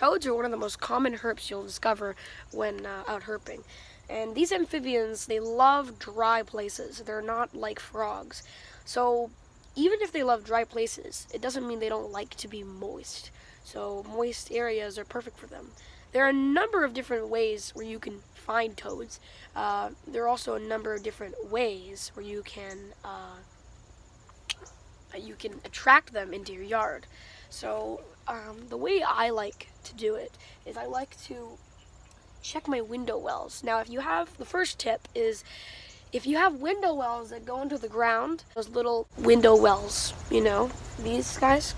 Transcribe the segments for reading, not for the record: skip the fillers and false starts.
Toads are one of the most common herps you'll discover when out herping. And these amphibians, they love dry places. They're not like frogs. So even if they love dry places, it doesn't mean they don't like to be moist. So moist areas are perfect for them. There are a number of different ways where you can find toads. There are also a number of different ways where you can attract them into your yard. So the way I like to do it is I like to check my window wells. Now, the first tip is if you have window wells that go into the ground, those little window wells, these guys,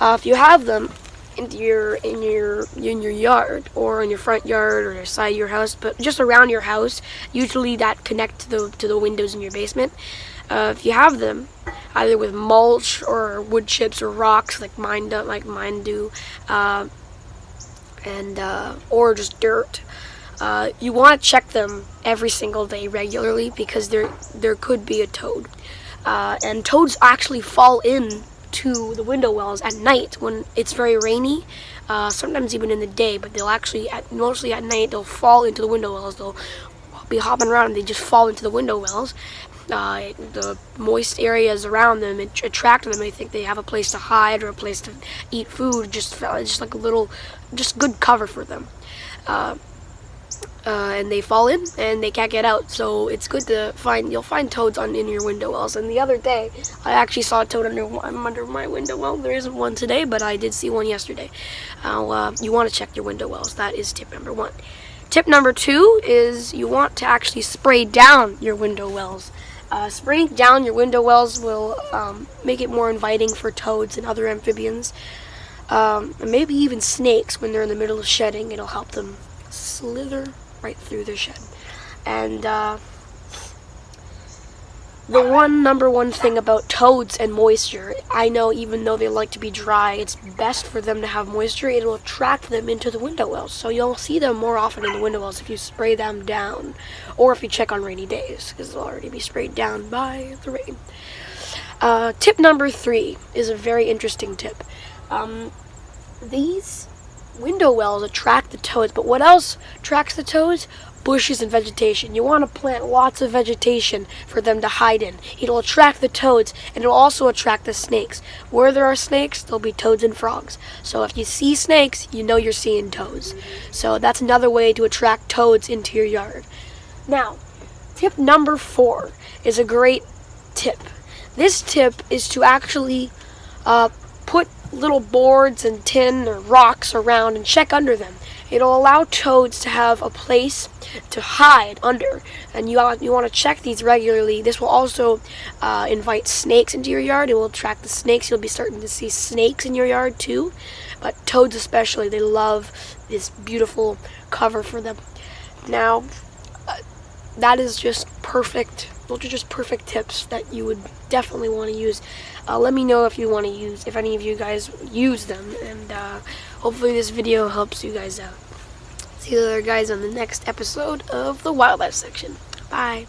if you have them in your yard or in your front yard or your side of your house, but just around your house, usually that connect to the windows in your basement. If you have them, either with mulch or wood chips or rocks like mine do, or just dirt, you want to check them every single day regularly because there could be a toad. And toads actually fall in to the window wells at night when it's very rainy, sometimes even in the day, but they'll actually, mostly at night, they'll fall into the window wells. They'll be hopping around and they just fall into the window wells. The moist areas around them attract them. They think they have a place to hide or a place to eat food, just like a little, just good cover for them. And they fall in and they can't get out, so it's good to you'll find toads in your window wells. And the other day I actually saw a toad under my window well. There isn't one today, but I did see one yesterday. You want to check your window wells. That is tip number 1. Tip number 2 is you want to actually spray down your window wells. Spraying down your window wells will make it more inviting for toads and other amphibians, and maybe even snakes. When they're in the middle of shedding, it'll help them slither right through their shed. And the number one thing about toads and moisture, I know even though they like to be dry, it's best for them to have moisture. It'll attract them into the window wells. So you'll see them more often in the window wells if you spray them down, or if you check on rainy days, because they'll already be sprayed down by the rain. Tip number 3 is a very interesting tip. These window wells attract the toads, but what else attracts the toads? Bushes and vegetation. You want to plant lots of vegetation for them to hide in. It'll attract the toads, and it'll also attract the snakes. Where there are snakes, there'll be toads and frogs. So if you see snakes, you know you're seeing toads. So that's another way to attract toads into your yard. Now, tip number 4 is a great tip. This tip is to actually put little boards and tin or rocks around and check under them. It'll allow toads to have a place to hide under, and you want to check these regularly. This will also invite snakes into your yard. It will attract the snakes. You'll be starting to see snakes in your yard too, but toads especially, they love this beautiful cover for them. Now, that is just perfect. Those are just perfect tips that you would definitely want to use. Let me know if any of you guys use them, and hopefully this video helps you guys out. See you other guys on the next episode of the wildlife section. Bye.